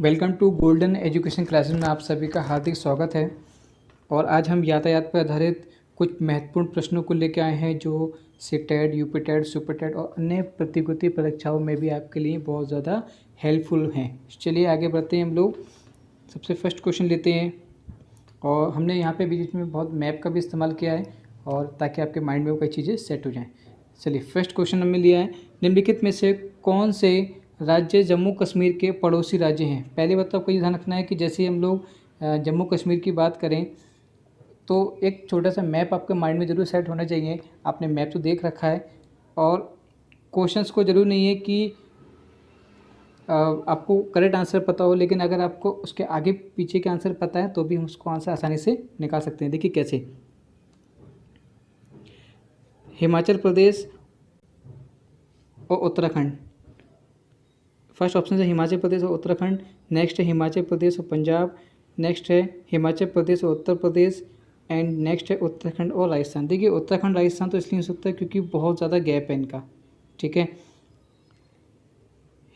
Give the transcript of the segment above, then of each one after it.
Welcome to golden education classes में आप सभी का हार्दिक स्वागत है। और आज हम यातायात पर आधारित कुछ महत्वपूर्ण प्रश्नों को लेकर आए हैं जो सीटेट, यूपीटेट, सुपरटेट और अन्य प्रतियोगिता परीक्षाओं में भी आपके लिए बहुत ज़्यादा हेल्पफुल हैं। चलिए आगे बढ़ते हैं हम लोग। सबसे फर्स्ट क्वेश्चन लेते हैं और हमने यहाँ पे बीच में बहुत मैप का भी इस्तेमाल किया है और ताकि आपके माइंड में वो कई चीज़ें सेट हो जाएँ। चलिए फर्स्ट क्वेश्चन हमने लिया है, निम्नलिखित में से कौन से राज्य जम्मू कश्मीर के पड़ोसी राज्य हैं। पहली बात तो आपको ये ध्यान रखना है कि जैसे हम लोग जम्मू कश्मीर की बात करें तो एक छोटा सा मैप आपके माइंड में ज़रूर सेट होना चाहिए। आपने मैप तो देख रखा है और क्वेश्चंस को ज़रूर नहीं है कि आपको करेक्ट आंसर पता हो, लेकिन अगर आपको उसके आगे पीछे के आंसर पता है तो भी हम उसको आंसर आसानी से निकाल सकते हैं। देखिए कैसे, हिमाचल प्रदेश और उत्तराखंड। फर्स्ट ऑप्शन है हिमाचल प्रदेश और उत्तराखंड, नेक्स्ट है हिमाचल प्रदेश और पंजाब, नेक्स्ट है हिमाचल प्रदेश और उत्तर प्रदेश एंड नेक्स्ट है उत्तराखंड और राजस्थान। देखिए उत्तराखंड राजस्थान तो इसलिए हो सकता है क्योंकि बहुत ज़्यादा गैप है इनका, ठीक है।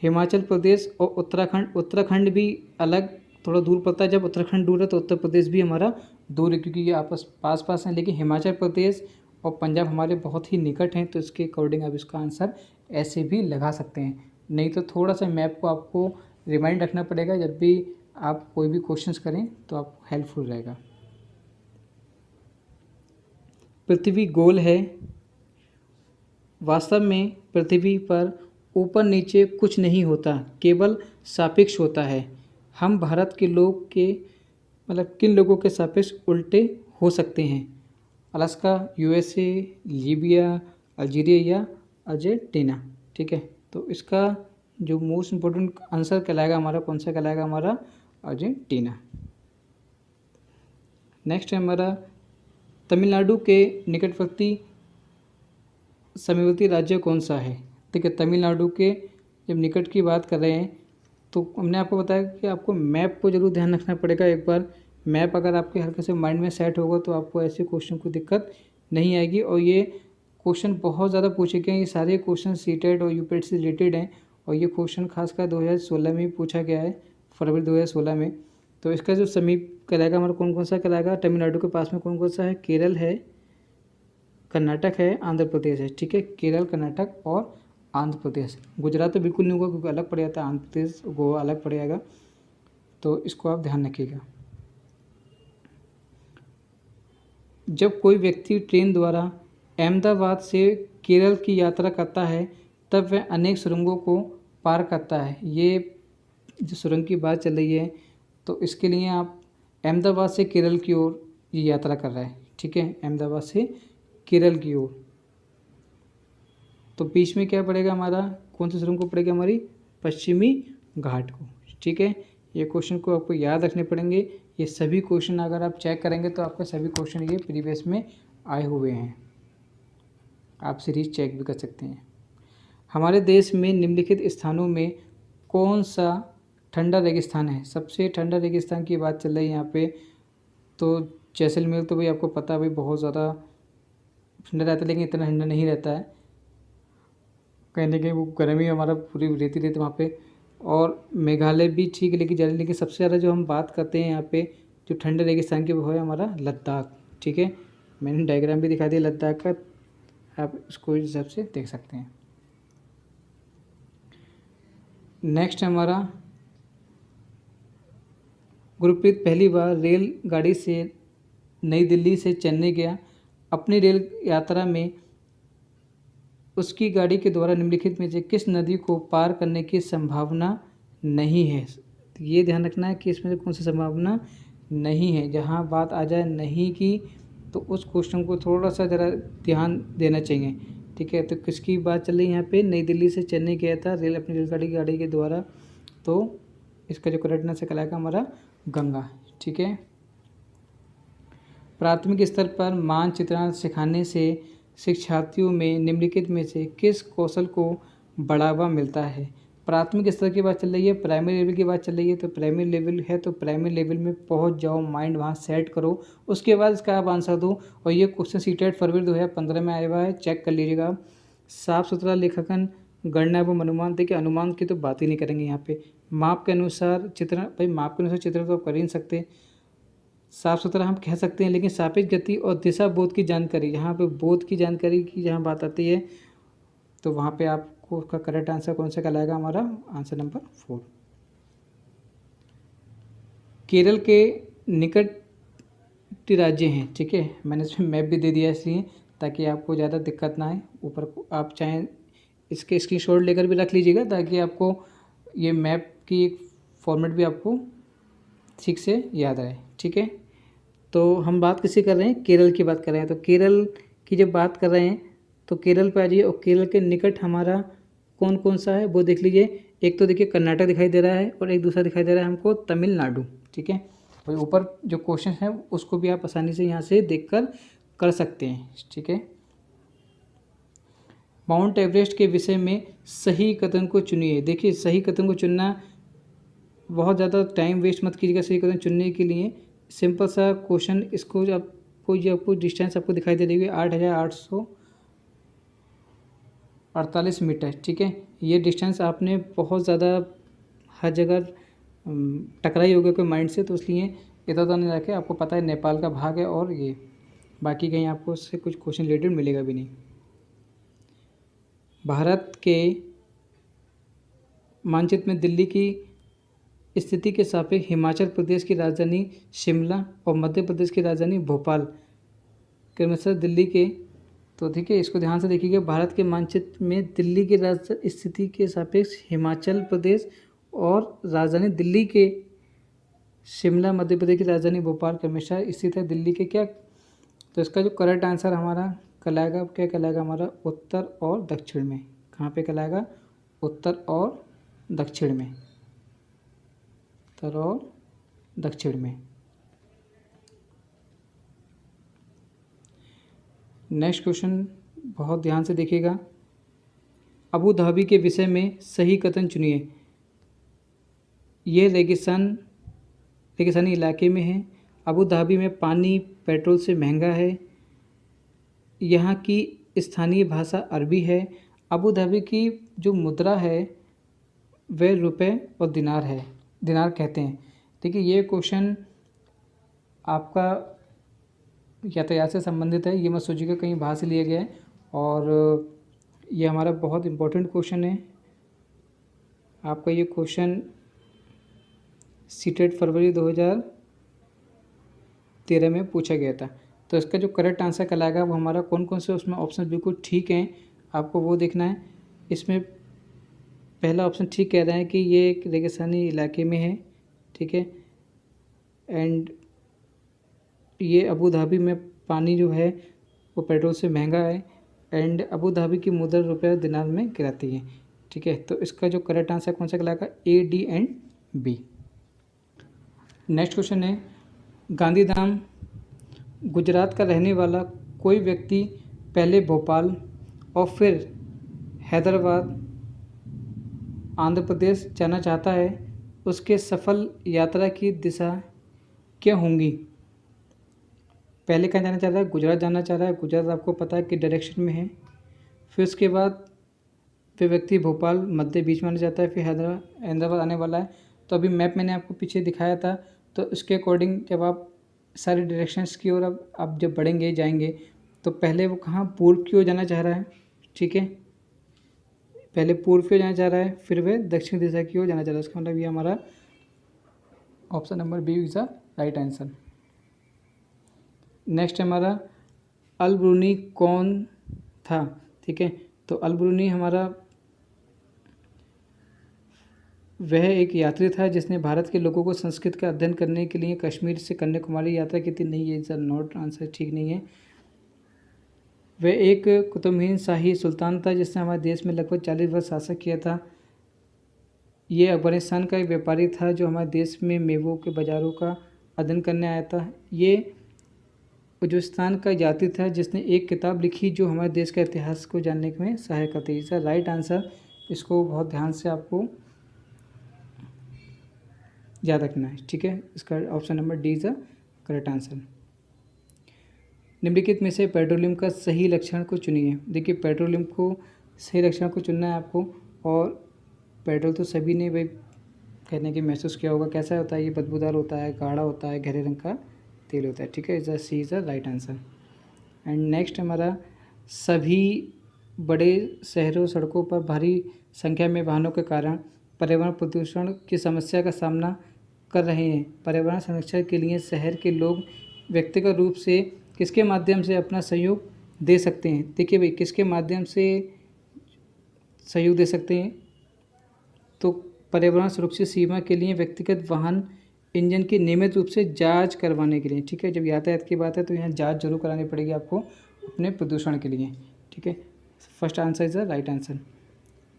हिमाचल प्रदेश और उत्तराखंड भी अलग थोड़ा दूर पड़ता है। जब उत्तराखंड दूर है तो उत्तर प्रदेश भी हमारा दूर है क्योंकि ये आपस पास पास हैं, लेकिन हिमाचल प्रदेश और पंजाब हमारे बहुत ही निकट हैं, तो इसके अकॉर्डिंग आप इसका आंसर ऐसे भी लगा सकते हैं। नहीं तो थोड़ा सा मैप को आपको रिमाइंड रखना पड़ेगा जब भी आप कोई भी क्वेश्चंस करें तो आपको हेल्पफुल रहेगा। पृथ्वी गोल है। वास्तव में पृथ्वी पर ऊपर नीचे कुछ नहीं होता, केवल सापेक्ष होता है। हम भारत के लोग के किन लोगों के सापेक्ष उल्टे हो सकते हैं? अलास्का, यूएसए, लीबिया, अल्जीरिया या अर्जेंटीना, ठीक है। तो इसका जो मोस्ट इम्पोर्टेंट आंसर कहलाएगा हमारा, कौन सा कहलाएगा हमारा? अर्जेंटीना। नेक्स्ट है हमारा, तमिलनाडु के निकटवर्ती समीपवर्ती राज्य कौन सा है? ठीक है, तमिलनाडु के जब निकट की बात कर रहे हैं तो हमने आपको बताया कि आपको मैप को जरूर ध्यान रखना पड़ेगा। एक बार मैप अगर आपके हल्के से माइंड में सेट होगा तो आपको ऐसे क्वेश्चन को दिक्कत नहीं आएगी। और ये क्वेश्चन बहुत ज़्यादा पूछे गए हैं, ये सारे क्वेश्चन सीटेट और यूपेट से रिलेटेड हैं और ये क्वेश्चन खासकर 2016 में पूछा गया है, फरवरी 2016 में। तो इसका जो समीप कहलाएगा हमारा, कौन कौन सा कहलाएगा? तमिलनाडु के पास में कौन कौन सा है? केरल है, कर्नाटक है, आंध्र प्रदेश है, ठीक है। केरल, कर्नाटक और आंध्र प्रदेश। गुजरात तो बिल्कुल नहीं होगा क्योंकि अलग पड़ जाता है, आंध्र प्रदेश गोवा अलग पड़ जाएगा, तो इसको आप ध्यान रखिएगा। जब कोई व्यक्ति ट्रेन द्वारा अहमदाबाद से केरल की यात्रा करता है तब वह अनेक सुरंगों को पार करता है। ये जो सुरंग की बात चल रही है तो इसके लिए आप अहमदाबाद से केरल की ओर ये यात्रा कर रहा है, ठीक है, अहमदाबाद से केरल की ओर। तो बीच में क्या पड़ेगा हमारा, कौन सी सुरंग को पड़ेगा हमारी? पश्चिमी घाट को, ठीक है। ये क्वेश्चन को आपको याद रखने पड़ेंगे। ये सभी क्वेश्चन अगर आप चेक करेंगे तो आपके सभी क्वेश्चन ये प्रीवियस में आए हुए हैं, आप सीरीज चेक भी कर सकते हैं। हमारे देश में निम्नलिखित स्थानों में कौन सा ठंडा रेगिस्तान है? सबसे ठंडा रेगिस्तान की बात चल रही है यहाँ पे, तो जैसलमेर तो भाई आपको पता है भाई बहुत ज़्यादा ठंडा रहता है, लेकिन इतना ठंडा नहीं रहता है, कहीं ना कहीं वो गर्मी हमारा पूरी रहती रहती वहाँ पे। और मेघालय भी ठीक है, लेकिन सबसे ज़्यादा जो हम बात करते हैं यहाँ पे जो ठंडे रेगिस्तान की वो है हमारा लद्दाख, ठीक है। मैंने डायग्राम भी दिखा दिया लद्दाख का, आप इसको इस हिसाब से देख सकते हैं। नेक्स्ट है हमारा, गुरप्रीत पहली बार रेलगाड़ी से नई दिल्ली से चेन्नई गया। अपनी रेल यात्रा में उसकी गाड़ी के द्वारा निम्नलिखित में से किस नदी को पार करने की संभावना नहीं है? ये ध्यान रखना है कि इसमें से कौन सी संभावना नहीं है। जहाँ बात आ जाए नहीं की तो उस क्वेश्चन को थोड़ा सा ज़रा ध्यान देना चाहिए, ठीक है। तो किसकी बात चल रही है यहाँ पे? नई दिल्ली से चेन्नई गया था अपनी रेलगाड़ी के द्वारा, तो इसका जो करेक्ट आंसर कहलाएगा हमारा गंगा, ठीक है। प्राथमिक स्तर पर मानचित्रण सिखाने से शिक्षार्थियों में निम्नलिखित में से किस कौशल को बढ़ावा मिलता है? प्राथमिक स्तर की बात चल रही है, प्राइमरी लेवल की बात चल रही है, तो प्राइमरी लेवल है तो प्राइमरी लेवल में पहुंच जाओ, माइंड वहां सेट करो, उसके बाद इसका आप आंसर दो। और ये क्वेश्चन सीटेट फरवरी 2015 में आया हुआ है, चेक कर लीजिएगा। साफ सुथरा लेखांकन गणना एवं अनुमान, देखिए अनुमान की तो बात ही नहीं करेंगे यहाँ पे। माप के अनुसार चित्रण, भाई माप के अनुसार चित्रण तो आप कर ही नहीं सकते। साफ सुथरा हम कह सकते हैं, लेकिन सापेक्ष गति और दिशा बोध की जानकारी, यहाँ पे बोध की जानकारी की जहाँ बात आती है तो वहाँ पे आपको उसका करेक्ट आंसर कौन सा कहलाएगा, हमारा आंसर नंबर 4। केरल के निकट राज्य हैं, ठीक है, मैंने इसमें मैप भी दे दिया इसलिए ताकि आपको ज़्यादा दिक्कत ना आए। ऊपर को आप चाहें इसके स्क्रीनशॉट लेकर भी रख लीजिएगा ताकि आपको ये मैप की एक फॉर्मेट भी आपको ठीक से याद आए, ठीक है। तो हम बात किसी कर रहे हैं, केरल की बात कर रहे हैं। तो केरल की जब बात कर रहे हैं तो केरल पे आ जाइए, और केरल के निकट हमारा कौन कौन सा है वो देख लीजिए। एक तो देखिए कर्नाटक दिखाई दे रहा है और एक दूसरा दिखाई दे रहा है हमको तमिलनाडु, ठीक है। और ऊपर जो क्वेश्चन है उसको भी आप आसानी से यहाँ से देखकर कर सकते हैं, ठीक है। माउंट एवरेस्ट के विषय में सही कथन को चुनिए। देखिए सही कथन को चुनना, बहुत ज़्यादा टाइम वेस्ट मत कीजिएगा सही कथन चुनने के लिए। सिंपल सा क्वेश्चन, इसको जब आपको डिस्टेंस आपको दिखाई दे रही है 8,848 मीटर, ठीक है। ये डिस्टेंस आपने बहुत ज़्यादा हर जगह टकराई होगी कोई माइंड से, तो इसलिए इधर उधर नहीं जाके, आपको पता है नेपाल का भाग है और ये बाकी कहीं आपको उससे कुछ क्वेश्चन रिलेटेड मिलेगा भी नहीं। भारत के मानचित्र में दिल्ली की स्थिति के सापेक्ष हिमाचल प्रदेश की राजधानी शिमला और मध्य प्रदेश की राजधानी भोपाल क्रमशः दिल्ली के, तो ठीक है इसको ध्यान से देखिएगा। भारत के मानचित्र में दिल्ली की स्थिति के सापेक्ष हिमाचल प्रदेश और राजधानी दिल्ली के शिमला, मध्य प्रदेश की राजधानी भोपाल क्रमशः स्थित है दिल्ली के क्या, तो इसका जो करेक्ट आंसर हमारा कहलाएगा, क्या कहलाएगा हमारा, उत्तर और दक्षिण में। कहाँ पे कहलाएगा, उत्तर और दक्षिण में, उत्तर और दक्षिण में। नेक्स्ट क्वेश्चन बहुत ध्यान से देखिएगा। अबू धाबी के विषय में सही कथन चुनिए। ये रेगिस्तानी इलाके में है। अबू धाबी में पानी पेट्रोल से महंगा है। यहाँ की स्थानीय भाषा अरबी है। अबू धाबी की जो मुद्रा है वह रुपए और दिनार है, दिनार कहते हैं। देखिए ये क्वेश्चन आपका यातायात से संबंधित है, ये मत सोचिएगा कहीं बाहर से लिया गया है, और ये हमारा बहुत इम्पोर्टेंट क्वेश्चन है। आपका ये क्वेश्चन सीटेट फरवरी 2013 में पूछा गया था। तो इसका जो करेक्ट आंसर कहलाएगा वो हमारा कौन कौन से उसमें ऑप्शन बिल्कुल ठीक हैं, आपको वो देखना है। इसमें पहला ऑप्शन ठीक कह रहा है कि ये एक रेगिस्तानी इलाके में है, ठीक है। एंड ये अबू धाबी में पानी जो है वो पेट्रोल से महंगा है। एंड अबू धाबी की मुद्रा रुपये दिनार में गिराती है, ठीक है। तो इसका जो करेक्ट आंसर कौन सा कहलाएगा, A, D and B. Next question है, गांधीधाम गुजरात का रहने वाला कोई व्यक्ति पहले भोपाल और फिर हैदराबाद आंध्र प्रदेश जाना चाहता है, उसके सफल यात्रा की दिशा क्या होंगी। पहले कहाँ जाना चाह रहा है, गुजरात जाना चाह रहा है। गुजरात आपको पता है कि डायरेक्शन में है। फिर उसके बाद फिर व्यक्ति भोपाल मध्य बीच में आना चाहता है, फिर हैदराबाद आने वाला है। तो अभी मैप मैंने आपको पीछे दिखाया था, तो उसके अकॉर्डिंग जब आप सारे डायरेक्शंस की ओर अब आप जब बढ़ेंगे जाएंगे, तो पहले वो कहाँ पूर्व की ओर जाना चाह रहा है, ठीक है। पहले पूर्व की ओर जाना चाह रहा है, फिर वह दक्षिण दिशा की ओर जाना चाह रहा है। इसका मतलब ये हमारा option number B is the right answer. Next हमारा अल ब्रूनी कौन था, ठीक है। तो अल ब्रूनी हमारा वह एक यात्री था जिसने भारत के लोगों को संस्कृत का अध्ययन करने के लिए कश्मीर से कन्याकुमारी यात्रा की थी। नहीं, ये सर नॉट आंसर ठीक नहीं है। वह एक कुतुबहीन शाही सुल्तान था जिसने हमारे देश में लगभग 40 वर्ष शासन किया था। ये अफगानिस्तान का एक व्यापारी था जो हमारे देश में मेवों के बाज़ारों का अध्ययन करने आया था। ये उज्बेकिस्तान का यात्री था जिसने एक किताब लिखी जो हमारे देश का इतिहास को जानने में सहायक करती है। सर राइट आंसर, इसको बहुत ध्यान से आपको याद रखना है, ठीक है। इसका option number D is the correct answer. निम्नलिखित में से पेट्रोलियम का सही लक्षण को चुनिए। देखिए पेट्रोलियम को सही लक्षण को चुनना है आपको। और पेट्रोल तो सभी ने भाई कहने की महसूस किया होगा, कैसा होता है ये, बदबूदार होता है, गाढ़ा होता है, गहरे रंग का तेल होता है। ठीक है, is C is the right answer. And next हमारा, सभी बड़े शहरों सड़कों पर भारी संख्या में वाहनों के कारण पर्यावरण प्रदूषण की समस्या का सामना कर रहे हैं। पर्यावरण संरक्षण के लिए शहर के लोग व्यक्तिगत रूप से किसके माध्यम से अपना सहयोग दे सकते हैं? देखिए भाई, किसके माध्यम से सहयोग दे सकते हैं? तो पर्यावरण सुरक्षित सीमा के लिए व्यक्तिगत वाहन इंजन की नियमित रूप से जांच करवाने के लिए। ठीक है, जब यातायात की बात है तो यहाँ जांच जरूर करानी पड़ेगी आपको अपने प्रदूषण के लिए। ठीक है, first answer is the right answer.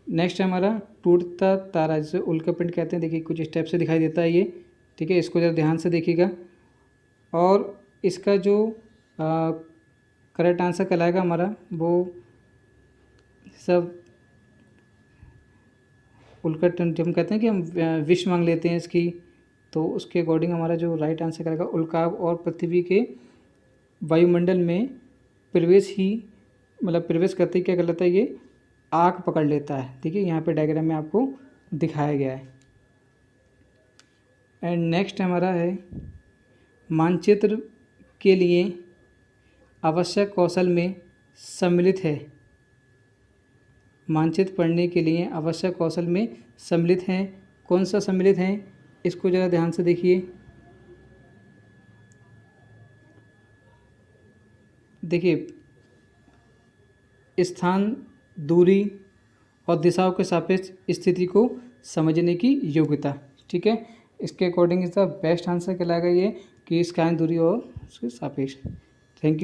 Next है हमारा, टूटता तारा, जिसे उल्कापिंड कहते हैं। देखिए कुछ स्टेप से दिखाई देता है ये। ठीक है, इसको ज़रा ध्यान से देखिएगा। और इसका जो करेक्ट आंसर कहलाएगा हमारा, वो सब उल्कापिंड, जब हम कहते हैं कि हम विश मांग लेते हैं इसकी, तो उसके अकॉर्डिंग हमारा जो राइट आंसर करेगा, उल्काब और पृथ्वी के वायुमंडल में प्रवेश ही, मतलब प्रवेश करते ही क्या कर लेता है ये, आग पकड़ लेता है। ठीक है, यहाँ पे डायग्राम में आपको दिखाया गया है। एंड नेक्स्ट हमारा है, मानचित्र के लिए आवश्यक कौशल में सम्मिलित है। मानचित्र पढ़ने के लिए आवश्यक कौशल में सम्मिलित हैं। कौन सा सम्मिलित है, इसको ज़रा ध्यान से देखिए। देखिए, स्थान, दूरी और दिशाओं के सापेक्ष स्थिति को समझने की योग्यता। ठीक है, इसके according is the best answer कहलाएगा ये, कि स्थान, दूरी और उसके सापेक्ष। Thank you.